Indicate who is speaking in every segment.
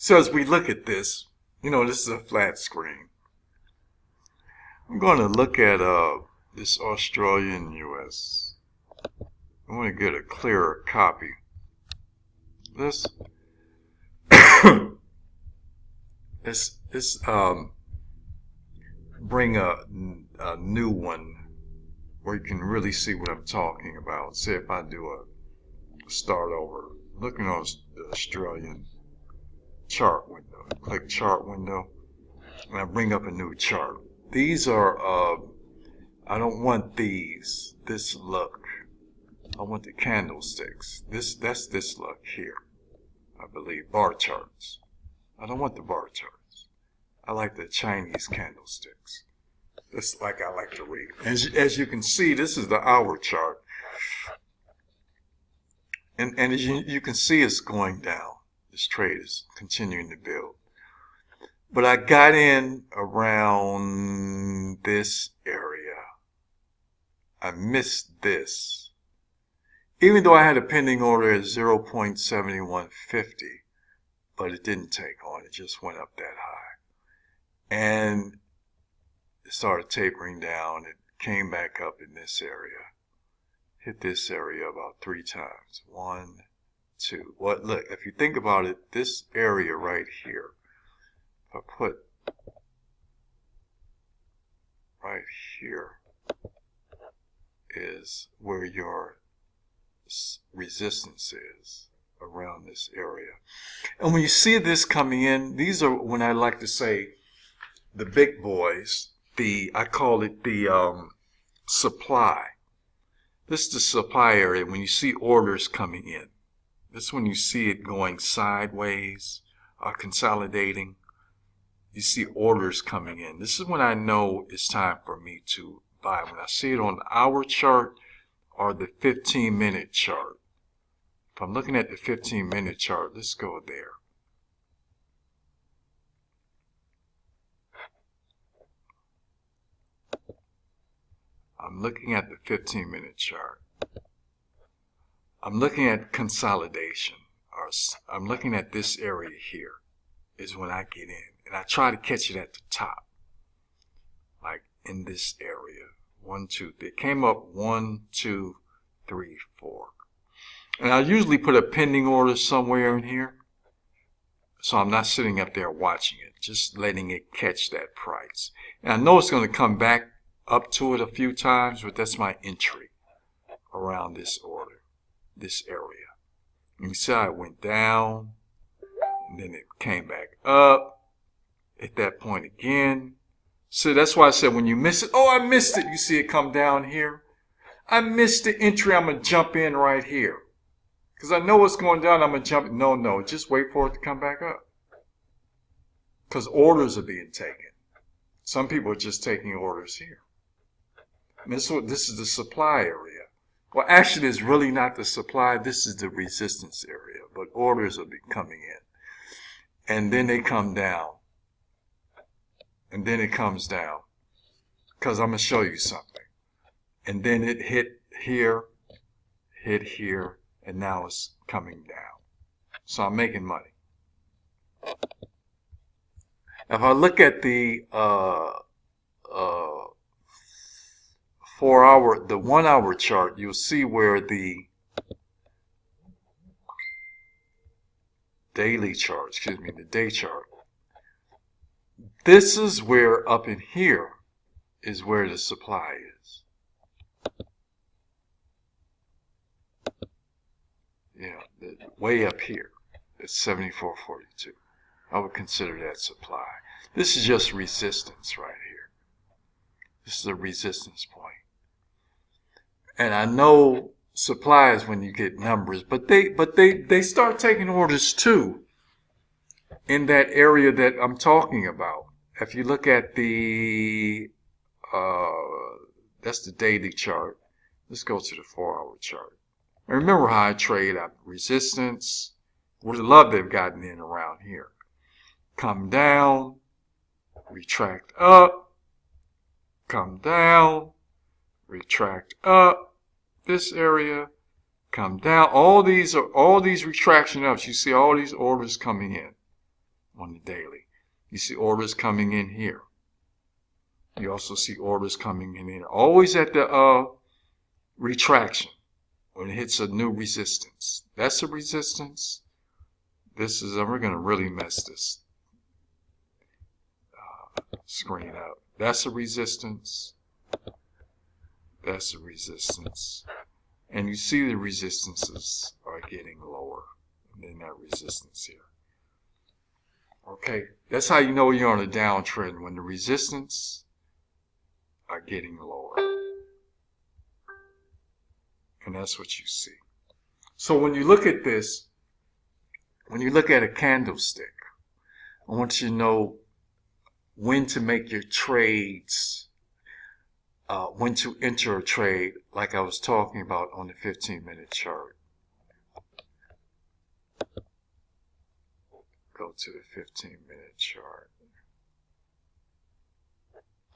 Speaker 1: So as we look at this, this is a flat screen. I'm going to look at this Australian US. I want to get a clearer copy. This bring a new one where you can really see what I'm talking about. Say if I do a start over, looking on the Australian chart window, click chart window, and I bring up a new chart. These are, I don't want this look. I want the candlesticks. That's this look here. I believe bar charts. I don't want the bar charts. I like the Chinese candlesticks. That's like I like to read. As you can see, this is the hour chart. And as you can see, it's going down. This trade is continuing to build. But I got in around this area. I missed this. Even though I had a pending order at 0.7150, but it didn't take on. It just went up that high. And it started tapering down. It came back up in this area. Hit this area about 3 times. 1, 2. Well, look, if you think about it, this area right here, if I put right here is where your resistance is, around this area. And when you see this coming in, these are when I like to say the big boys, I call it the supply. This is the supply area when you see orders coming in. This is when you see it going sideways, consolidating. You see orders coming in. This is when I know it's time for me to buy. When I see it on the hour chart or the 15-minute chart. If I'm looking at the 15-minute chart, let's go there. I'm looking at the 15-minute chart. I'm looking at consolidation. Or I'm looking at this area here is when I get in. And I try to catch it at the top. Like in this area. 1, 2, 3. It came up 1, 2, 3, 4. And I usually put a pending order somewhere in here. So I'm not sitting up there watching it. Just letting it catch that price. And I know it's going to come back up to it a few times, but that's my entry around this order, this area. And you see how it went down, and then it came back up at that point again. So that's why I said when you miss it, oh, I missed it. You see it come down here. I missed the entry. I'm going to jump in right here. Because I know what's going down. I'm going to jump. No, just wait for it to come back up. Because orders are being taken. Some people are just taking orders here. And this is the supply area. Well, actually, it's really not the supply. This is the resistance area. But orders are coming in. And then they come down. And then it comes down. Because I'm going to show you something. And then it hit here, and now it's coming down. So I'm making money. If I look at the 1 hour chart, you'll see where the daily chart, the day chart. This is where up in here is where the supply is. Way up here, it's 74.42. I would consider that supply. This is just resistance right here. This is a resistance point. And I know supply is when you get numbers, but they start taking orders too in that area that I'm talking about. If you look at the that's the daily chart. Let's go to the 4-hour chart. And remember how I trade up resistance. What a love they've gotten in around here. Come down, retract up, come down, retract up, this area, come down. All these retraction ups. You see all these orders coming in. on the daily. You see orders coming in here. You also see orders coming in here. Always at the retraction when it hits a new resistance. That's a resistance. This is, we're going to really mess this screen up. That's a resistance. That's a resistance. And you see the resistances are getting lower than that resistance here. Okay, that's how you know you're on a downtrend, when the resistance are getting lower. And that's what you see. So when you look at this, when you look at a candlestick, I want you to know when to make your trades, when to enter a trade, like I was talking about on the 15-minute chart. Go to the 15-minute chart.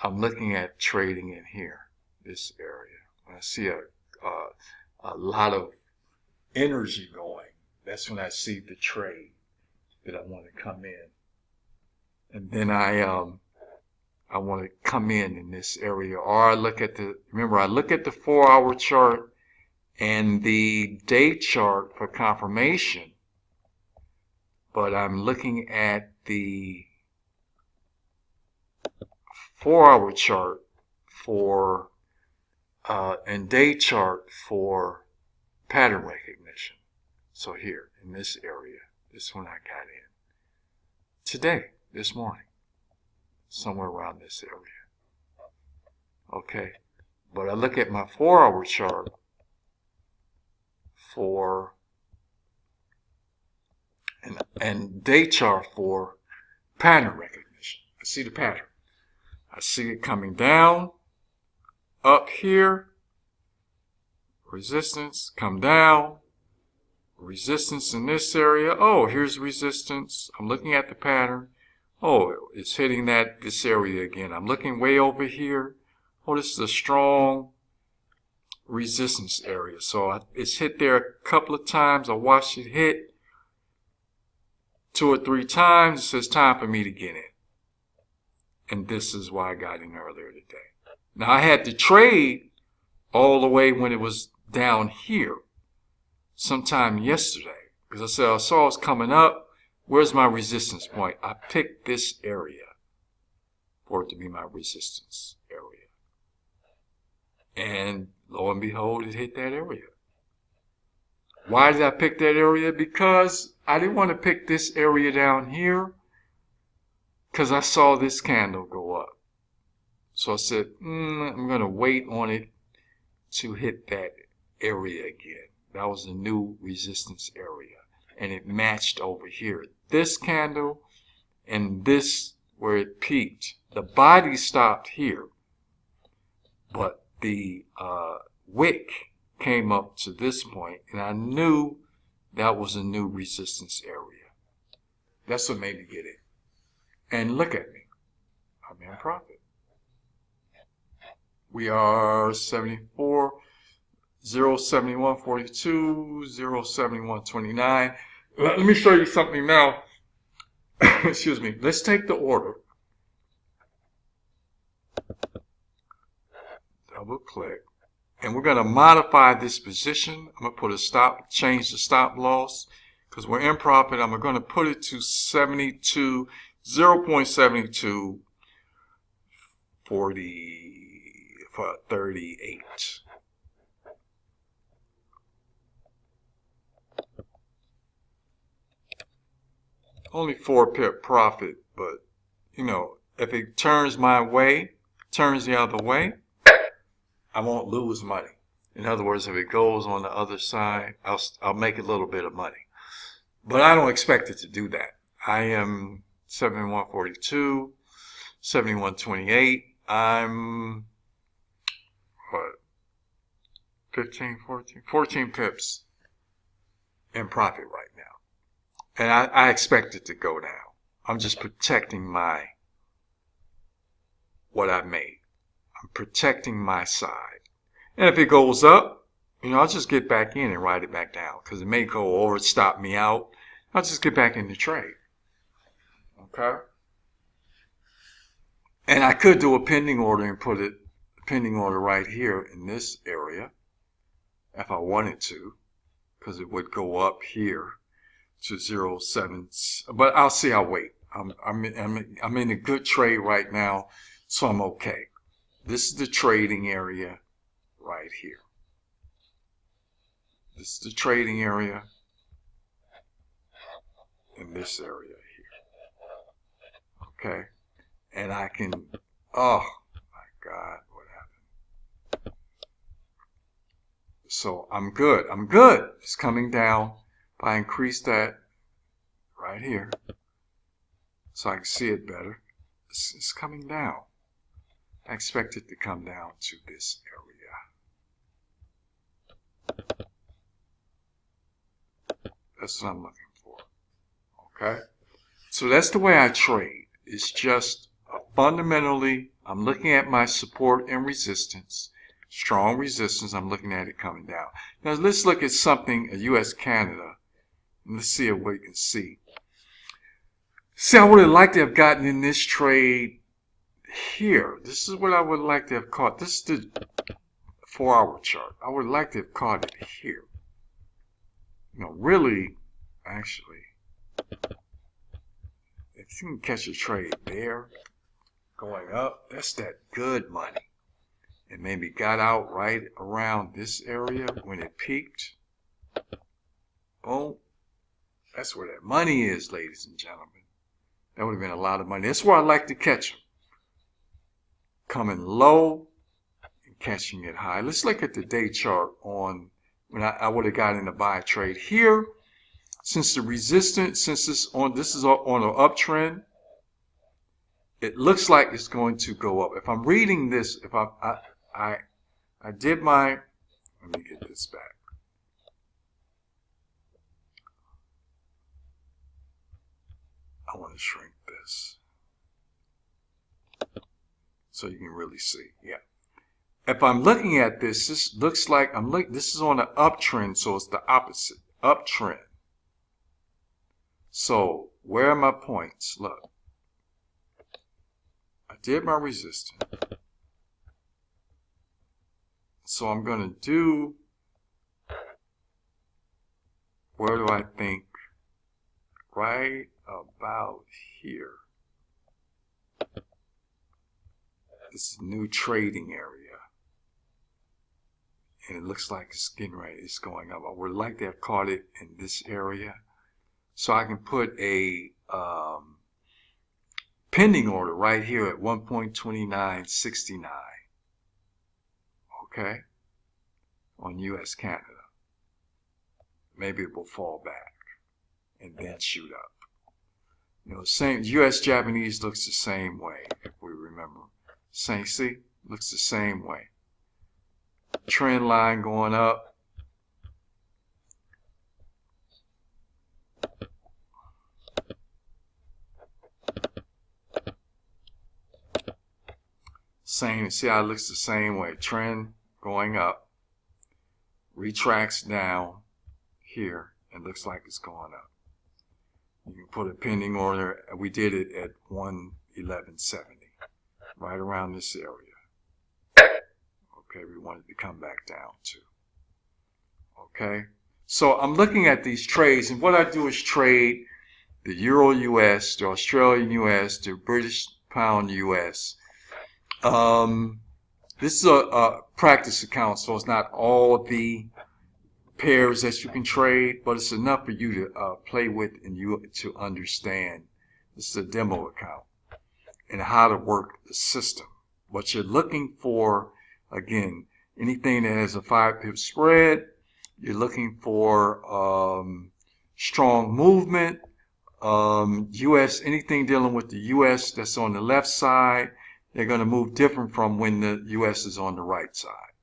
Speaker 1: I'm looking at trading in here, this area. When I see a lot of energy going, that's when I see the trade that I want to come in. And then I want to come in this area. Or I look at remember, I look at the 4-hour chart and the day chart for confirmation. But I'm looking at the 4-hour chart for and day chart for pattern recognition. So here in this area, this one I got in today, this morning, somewhere around this area. Okay, but I look at my 4-hour chart for and day chart for pattern recognition. I see the pattern. I see it coming down, up here, resistance, come down, resistance in this area. Oh, here's resistance. I'm looking at the pattern. Oh, it's hitting this area again. I'm looking way over here. Oh, this is a strong resistance area. So it's hit there a couple of times. I watched it hit 2 or 3 times. It says time for me to get in. And this is why I got in earlier today. Now I had to trade all the way when it was down here sometime yesterday, because I said I saw it's coming up. Where's my resistance point? I picked this area for it to be my resistance area. And lo and behold, it hit that area. Why did I pick that area? Because I didn't want to pick this area down here, because I saw this candle go up. So I said, I'm going to wait on it to hit that area again. That was a new resistance area. And it matched over here. This candle and this, where it peaked. The body stopped here. But the wick came up to this point. And I knew that was a new resistance area. That's what made me get it. And look at me. I'm in profit. We are 74, 071.42, 071.29. Let me show you something now. Excuse me. Let's take the order. Double click. And we're going to modify this position. I'm going to put a stop, change the stop loss. Because we're in profit, I'm going to put it to 72, 0.72 for 38. Only 4 pip profit, but you know, if it turns my way, turns the other way, I won't lose money. In other words, if it goes on the other side, I'll make a little bit of money. But I don't expect it to do that. I am 71.42, 71.28. I'm, what, 15, 14 pips in profit right now. And I expect it to go down. I'm just protecting what I made. I'm protecting my side. And if it goes up, you know, I'll just get back in and ride it back down. Because it may go over, stop me out. I'll just get back in the trade. Okay. And I could do a pending order and put a pending order right here in this area if I wanted to, because it would go up here to 0.7. But I'll see. I'll wait. I'm in a good trade right now, so I'm okay. This is the trading area right here. This is the trading area in this area here. Okay. And I can, oh my God, what happened? So I'm good. I'm good. It's coming down. If I increase that right here so I can see it better, it's coming down. I expect it to come down to this area. That's what I'm looking for. Okay? So that's the way I trade. It's just fundamentally, I'm looking at my support and resistance. Strong resistance, I'm looking at it coming down. Now let's look at something, a US Canada. Let's see what we can see. See, I would have liked to have gotten in this trade here. This is what I would like to have caught. This is the 4-hour chart. I would like to have caught it here. You know, really, actually, if you can catch a trade there, going up, that's that good money. And maybe got out right around this area when it peaked. Boom. That's where that money is, ladies and gentlemen. That would have been a lot of money. That's where I like to catch them. Coming low and catching it high. Let's look at the day chart on when I would have got in a buy trade here. Since the resistance, since this is on an uptrend, it looks like it's going to go up. If I'm reading this, if I did my, let me get this back. I want to shrink this so you can really see. Yeah. If I'm looking at this, this looks like this is on an uptrend, so it's the opposite, uptrend. So where are my points? Look. I did my resistance. So I'm going to do, where do I think? Right about here. This is a new trading area. And it looks like it's getting ready, it's going up. I would like to have caught it in this area. So I can put a pending order right here at 1.2969. Okay? On US Canada. Maybe it will fall back and then shoot up. You know, same US Japanese looks the same way, if we remember. Same, see? Looks the same way. Trend line going up. Same, see how it looks the same way. Trend going up. Retracts down here and looks like it's going up. You can put a pending order. We did it at 111.70, right around this area. Okay, we wanted to come back down to. Okay, so I'm looking at these trades, and what I do is trade the Euro US, the Australian US, the British Pound US. This is a practice account, so it's not all the pairs that you can trade, but it's enough for you to play with and you to understand. This is a demo account and how to work the system. What you're looking for, again, anything that has a 5-pip spread, you're looking for strong movement, US, anything dealing with the US that's on the left side, they're going to move different from when the US is on the right side.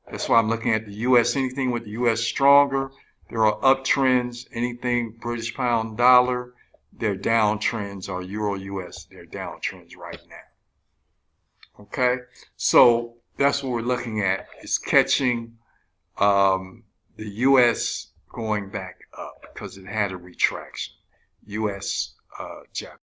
Speaker 1: That's why I'm looking at the US. Anything with the US stronger, there are uptrends. Anything British Pound Dollar, they're downtrends, or Euro US, they're downtrends right now. Okay? So that's what we're looking at, is catching the US going back up because it had a retraction. US Japan.